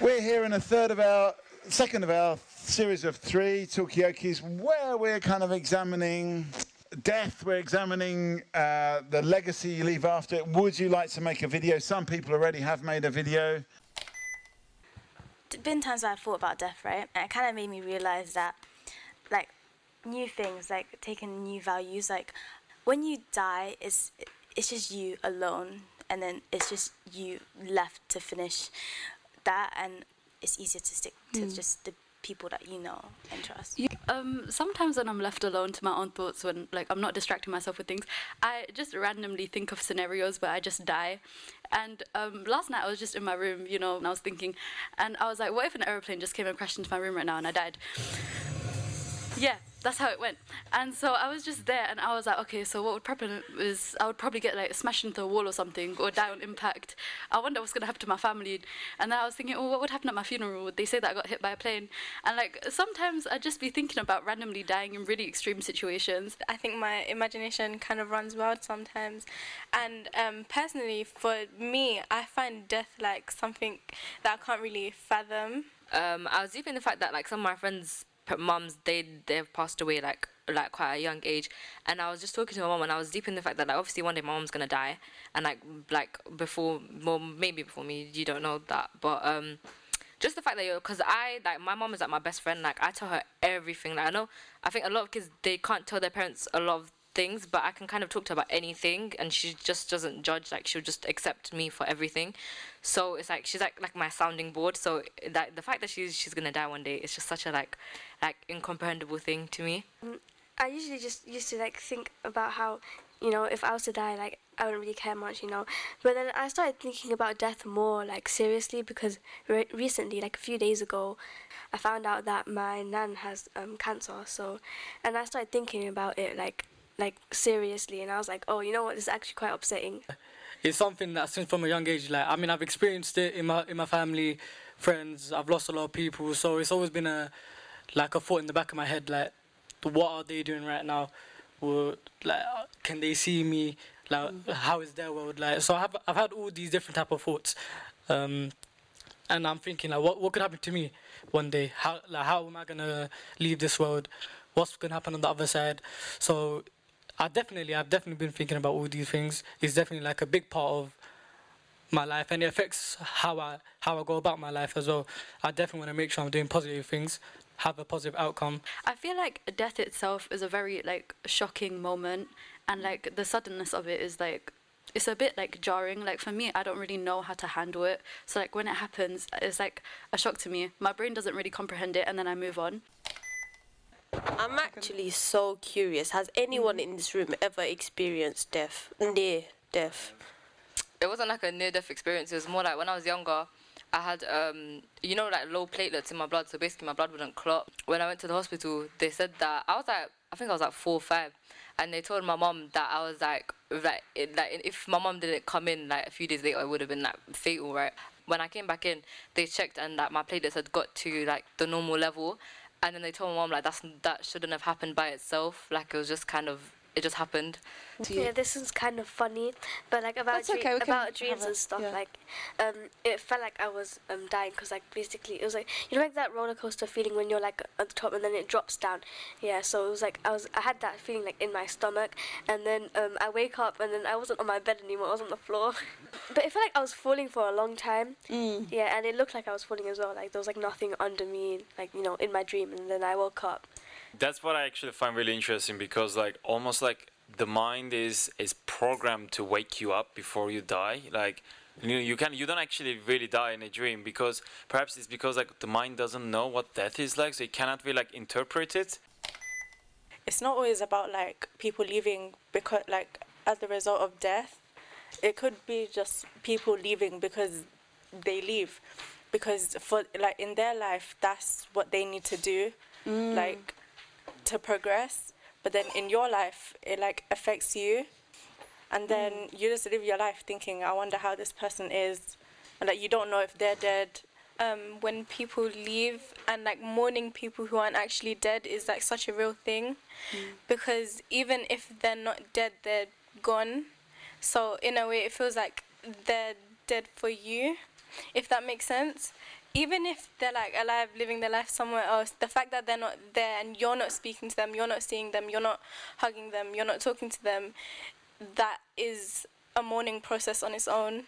We're here in second of our series of 3 Talkiokis, where we're kind of examining death. We're examining the legacy you leave after it. Would you like to make a video? Some people already have made a video. There's been times where I thought about death, right? And it kind of made me realise that, like, new things, like taking new values, like when you die, it's just you alone, and then it's just you left to finish that, and it's easier to stick to just the people that you know and trust. Sometimes when I'm left alone to my own thoughts, when like I'm not distracting myself with things, I just randomly think of scenarios where I just die. And last night I was just in my room, you know, and I was thinking, and I was like, what if an aeroplane just came and crashed into my room right now and I died? Yeah, that's how it went. And so I was just there, and I was like, okay, so what would happen is I would probably get like smashed into a wall or something, or die on impact. I wonder what's going to happen to my family. And then I was thinking, oh, what would happen at my funeral? Would they say that I got hit by a plane? And like sometimes I'd just be thinking about randomly dying in really extreme situations. I think my imagination kind of runs wild sometimes. And personally, for me, I find death like something that I can't really fathom. I was deep in the fact that like some of my friends' mums, they've passed away like quite a young age, and I was just talking to my mom, and I was deep in the fact that like obviously one day my mom's gonna die, and like before, well, maybe before me, you don't know that, but just the fact that because I like my mom is like my best friend, like I tell her everything. Like I think a lot of kids, they can't tell their parents a lot of things, but I can kind of talk to her about anything, and she just doesn't judge. Like she'll just accept me for everything. So it's like she's like my sounding board. So that the fact that she's gonna die one day, it's just such a like incomprehensible thing to me. I usually just used to like think about how, you know, if I was to die, like I wouldn't really care much, you know. But then I started thinking about death more like seriously, because recently, like a few days ago, I found out that my nan has cancer. So, and I started thinking about it like seriously, and I was like, oh, you know what, this is actually quite upsetting. It's something that since from a young age, like I mean, I've experienced it in my family, friends. I've lost a lot of people, so it's always been a thought in the back of my head, like, what are they doing right now? Or, like, can they see me? Like, how is their world? Like, so I've had all these different type of thoughts, and I'm thinking like, what could happen to me one day? How am I gonna leave this world? What's gonna happen on the other side? So I've definitely been thinking about all these things. It's definitely like a big part of my life, and it affects how I go about my life as well. I definitely want to make sure I'm doing positive things, have a positive outcome. I feel like death itself is a very like shocking moment, and like the suddenness of it is like, it's a bit like jarring. Like for me, I don't really know how to handle it. So like when it happens, it's like a shock to me. My brain doesn't really comprehend it, and then I move on. I'm actually so curious. Has anyone in this room ever experienced death? Near death? It wasn't like a near-death experience. It was more like when I was younger, I had, you know, like low platelets in my blood. So basically my blood wouldn't clot. When I went to the hospital, they said that I think I was like 4 or 5. And they told my mom that I was like if my mom didn't come in like a few days later, it would have been like fatal, right? When I came back in, they checked, and like my platelets had got to like the normal level. And then they told my mom like that shouldn't have happened by itself. Like it was just kind of, it just happened. Yeah, this is kind of funny, but like about dreams and stuff, yeah. Like it felt like I was dying, because like basically it was like, you know, like that roller coaster feeling when you're like at the top and then it drops down. Yeah, so it was like I had that feeling like in my stomach, and then I wake up and then I wasn't on my bed anymore, I was on the floor. But it felt like I was falling for a long time. Yeah, and it looked like I was falling as well. Like there was like nothing under me, like, you know, in my dream, and then I woke up. That's what I actually find really interesting, because like almost like the mind is programmed to wake you up before you die. Like you don't actually really die in a dream, because perhaps it's because like the mind doesn't know what death is like, so it cannot really like interpret it. It's not always about like people leaving because like as a result of death. It could be just people leaving because they leave, because for like in their life that's what they need to do, like to progress. But then in your life it like affects you, and then you just live your life thinking, I wonder how this person is, and like you don't know if they're dead. When people leave, and like mourning people who aren't actually dead is like such a real thing, because even if they're not dead, they're gone. So in a way it feels like they're dead for you, if that makes sense. Even if they're like alive, living their life somewhere else, the fact that they're not there and you're not speaking to them, you're not seeing them, you're not hugging them, you're not talking to them, that is a mourning process on its own.